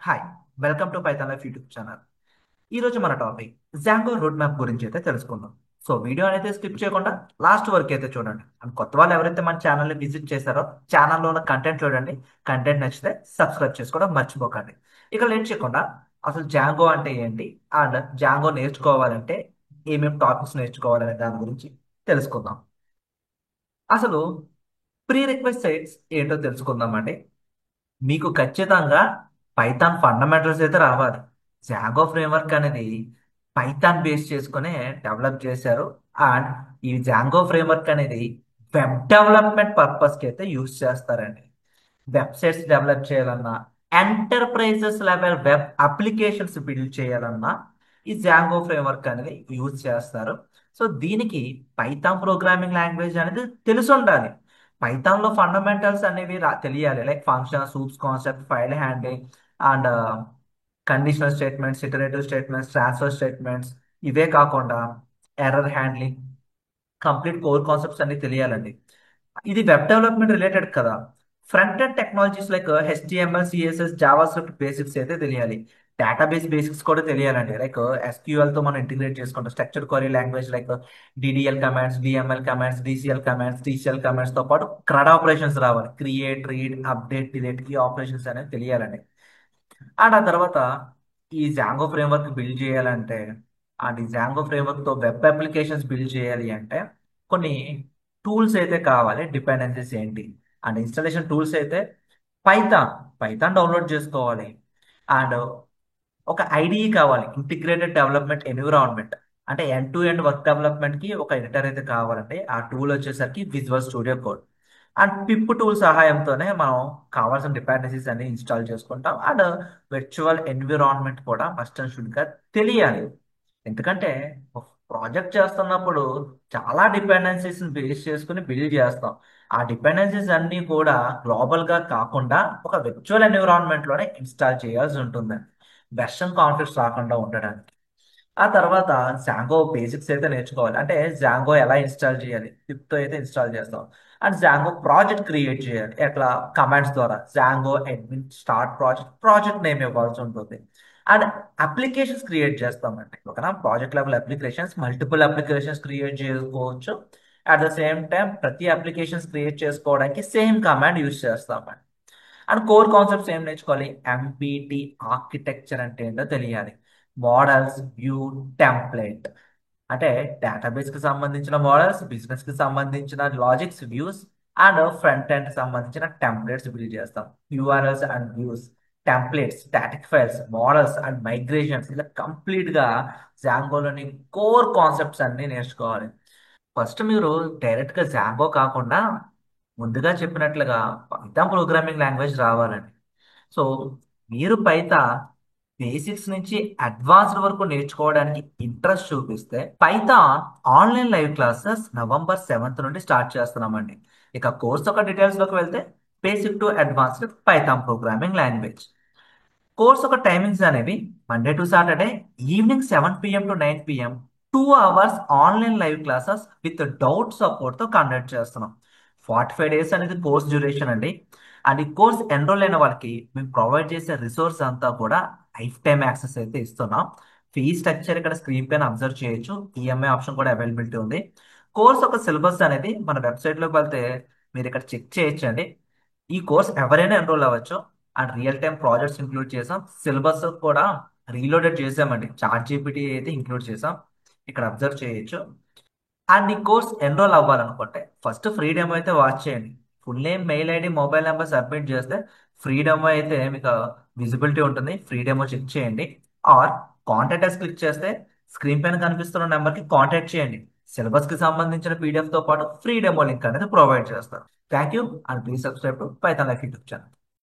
Hi, welcome to Python life YouTube channel. ఈ రోజు మన టాపిక్ జాంగో రోడ్ మ్యాప్ గురించి అయితే తెలుసుకుందాం. సో వీడియో అయితే స్కిప్ చేయకుండా లాస్ట్ వరకు అయితే చూడండి. అండ్ కొత్త వాళ్ళు ఎవరైతే మన ఛానల్ని విజిట్ చేశారో ఛానల్లో ఉన్న కంటెంట్ చూడండి. కంటెంట్ నచ్చితే సబ్స్క్రైబ్ చేసుకోవడం మర్చిపోకండి. ఇక లేట్ చేయకుండా అసలు జాంగో అంటే ఏంటి అండ్ జాంగో నేర్చుకోవాలంటే ఏమేమి టాపిక్స్ నేర్చుకోవాలనే దాని గురించి తెలుసుకుందాం. అసలు ప్రీ రిక్వెస్ట్ ఏంటో తెలుసుకుందామండి. మీకు ఖచ్చితంగా పైథాన్ ఫండమెంటల్స్ అయితే రావాలి. జాగో ఫ్రేమ్వర్క్ అనేది పైథాన్ బేస్ చేసుకునే డెవలప్ చేశారు. అండ్ ఈ జాంగో ఫ్రేమ్వర్క్ అనేది వెబ్ డెవలప్మెంట్ పర్పస్కి అయితే యూజ్ చేస్తారండి. వెబ్సైట్స్ డెవలప్ చేయాలన్నా, enterprises level web applications build చేయాలన్నా ఈ జాంగో ఫ్రేమ్వర్క్ అనేది యూజ్ చేస్తారు. సో దీనికి పైథాన్ ప్రోగ్రామింగ్ లాంగ్వేజ్ అనేది తెలిసి ఉండాలి. పైథాన్లో ఫండమెంటల్స్ అనేవి తెలియాలి. Like function, soups concept, file handling and conditional statements, iterative statements, transfer statements. ఇవే కాకుండా error handling, complete core concepts అన్ని తెలియాలండి. ఇది వెబ్ డెవలప్మెంట్ రిలేటెడ్ కదా. Front end technologies like HTML, CSS, Java script basics అయితే తెలియాలి. Database basics కూడా తెలియాలండి. Like SQL తో మనం ఇంటిగ్రేట్ చేసుకుంటాం. Structured query language like DDL commands, DML commands, DCL commands, TCL commands తో పాటు క్రడ్ ఆపరేషన్స్ రావాలి. క్రియేట్, రీడ్, అప్డేట్, డిలీట్ ఈ ఆపరేషన్స్ అనేవి తెలియాలండి. అండ్ ఆ తర్వాత ఈ జాంగో ఫ్రేమ్వర్క్ బిల్డ్ చేయాలంటే అండ్ ఈ జాంగో ఫ్రేమ్వర్క్ తో వెబ్ అప్లికేషన్స్ బిల్డ్ చేయాలి అంటే కొన్ని టూల్స్ అయితే కావాలి. డిపెండెన్సీస్ ఏంటి అండ్ ఇన్స్టాలేషన్ టూల్స్ అయితే పైథాన్ పైథాన్ డౌన్లోడ్ చేసుకోవాలి. అండ్ ఒక ఐడిఈ కావాలి, ఇంటిగ్రేటెడ్ డెవలప్మెంట్ ఎన్విరాన్మెంట్. అంటే end to end work development కి ఒక ఎడిటర్ అయితే కావాలంటే ఆ టూల్ వచ్చేసరికి visual studio code. And pip tool సహాయంతోనే మనం కావాల్సిన డిపెండెన్సీస్ అన్ని ఇన్స్టాల్ చేసుకుంటాం. అండ్ వర్చువల్ ఎన్విరాన్మెంట్ కూడా మస్ట్ అండ్ షుడ్ గా తెలియాలి. ఎందుకంటే ఒక ప్రాజెక్ట్ చేస్తున్నప్పుడు చాలా డిపెండెన్సీస్ బేస్ చేసుకుని బిల్డ్ చేస్తాం. ఆ డిపెండెన్సీస్ అన్ని కూడా గ్లోబల్ గా కాకుండా ఒక విర్చువల్ ఎన్విరాన్మెంట్ లోనే ఇన్స్టాల్ చేయాల్సి ఉంటుంది, వెర్షన్ కాన్ఫ్లిక్ట్స్ రాకుండా ఉండడానికి. ఆ తర్వాత జాంగో బేసిక్స్ అయితే నేర్చుకోవాలి. అంటే జాంగో ఎలా ఇన్స్టాల్ చేయాలి, పిప్తో అయితే ఇన్స్టాల్ చేస్తాం. అండ్ జాంగో ప్రాజెక్ట్ క్రియేట్ చేయాలి. ఎట్లా కమాండ్స్ ద్వారా Django admin start project, project name ఇవ్వాల్సి ఉంటుంది. అండ్ అప్లికేషన్స్ క్రియేట్ చేస్తామండి. ఓకేనా, project level applications, multiple applications create చేసుకోవచ్చు. అట్ ద సేమ్ టైం ప్రతి అప్లికేషన్స్ క్రియేట్ చేసుకోవడానికి సేమ్ కమాండ్ యూజ్ చేస్తామండి. అండ్ కోర్ కాన్సెప్ట్స్ ఏం నేర్చుకోవాలి. ఎంపీటీ ఆర్కిటెక్చర్ అంటే ఏంటో తెలియాలి. మోడల్స్, వ్యూ, టెంప్లెట్ అంటే డేటాబేస్ కి సంబంధించిన మోడల్స్, బిజినెస్ కి సంబంధించిన logics, views and front end సంబంధించిన టెంప్లెట్స్ బిల్డ్ చేస్తాం. URLs and views, templates, static files, models and migrations ఇలా కంప్లీట్ గా జాంగోలోని కోర్ కాన్సెప్ట్స్ అన్ని నేర్చుకోవాలి. ఫస్ట్ మీరు డైరెక్ట్ గా జాంగో కాకుండా ముందుగా చెప్పినట్లుగా పైథాన్ ప్రోగ్రామింగ్ లాంగ్వేజ్ రావాలండి. సో మీరు పైథాన్ బేసిక్స్ నుంచి అడ్వాన్స్డ్ వరకు నేర్చుకోవడానికి ఇంట్రెస్ట్ చూపిస్తే Python online live classes November 7 నుండి స్టార్ట్ చేస్తున్నామండి. ఇక కోర్స్ ఒక డీటెయిల్స్ లోకి వెళ్తే basic to advanced Python programming language course ఒక టైమింగ్స్ అనేవి Monday to Saturday evening 7 p.m. to 9 p.m. 2 hours online live classes with doubt support తో కండక్ట్ చేస్తున్నాం. 45 days అనేది కోర్స్ డ్యూరేషన్ అండి. అండ్ ఈ కోర్స్ ఎన్రోల్ అయిన వాళ్ళకి మేము ప్రొవైడ్ చేసే రిసోర్స్ అంతా కూడా లైఫ్ టైమ్ యాక్సెస్ అయితే ఇస్తున్నాం. ఫీ స్ట్రక్చర్ ఇక్కడ స్క్రీన్ పైన అబ్జర్వ్ చేయొచ్చు. ఈఎంఐ ఆప్షన్ కూడా అవైలబిలిటీ ఉంది. కోర్స్ ఒక సిలబస్ అనేది మన వెబ్సైట్ లోకి వెళ్తే మీరు ఇక్కడ చెక్ చేయొచ్చండి. ఈ కోర్స్ ఎవరైనా ఎన్రోల్ అవ్వచ్చు. And real time projects include చేసాం. సిలబస్ కూడా రీలోడెడ్ చేసామండి. చాట్ జీపీటీ అయితే ఇంక్లూడ్ చేసాం. ఇక్కడ అబ్జర్వ్ చేయొచ్చు. అండ్ ఈ కోర్స్ ఎన్రోల్ అవ్వాలనుకుంటే ఫస్ట్ ఫ్రీ డెమో అయితే వాచ్ చేయండి. Full name, mail ID, mobile number submit చేస్తే ఫ్రీ డెమో అయితే మీకు విజిబిలిటీ ఉంటుంది. ఫ్రీ డెమో చెక్ చేయండి. ఆర్ కాంటాక్ట్ అస్ క్లిక్ చేస్తే స్క్రీన్ పైన కనిపిస్తున్న నెంబర్కి కాంటాక్ట్ చేయండి. సిలబస్ కి సంబంధించిన పీడిఎఫ్ తో పాటు ఫ్రీ డెమో లింక్ అనేది ప్రొవైడ్ చేస్తారు. Thank you and please subscribe to Python life YouTube channel.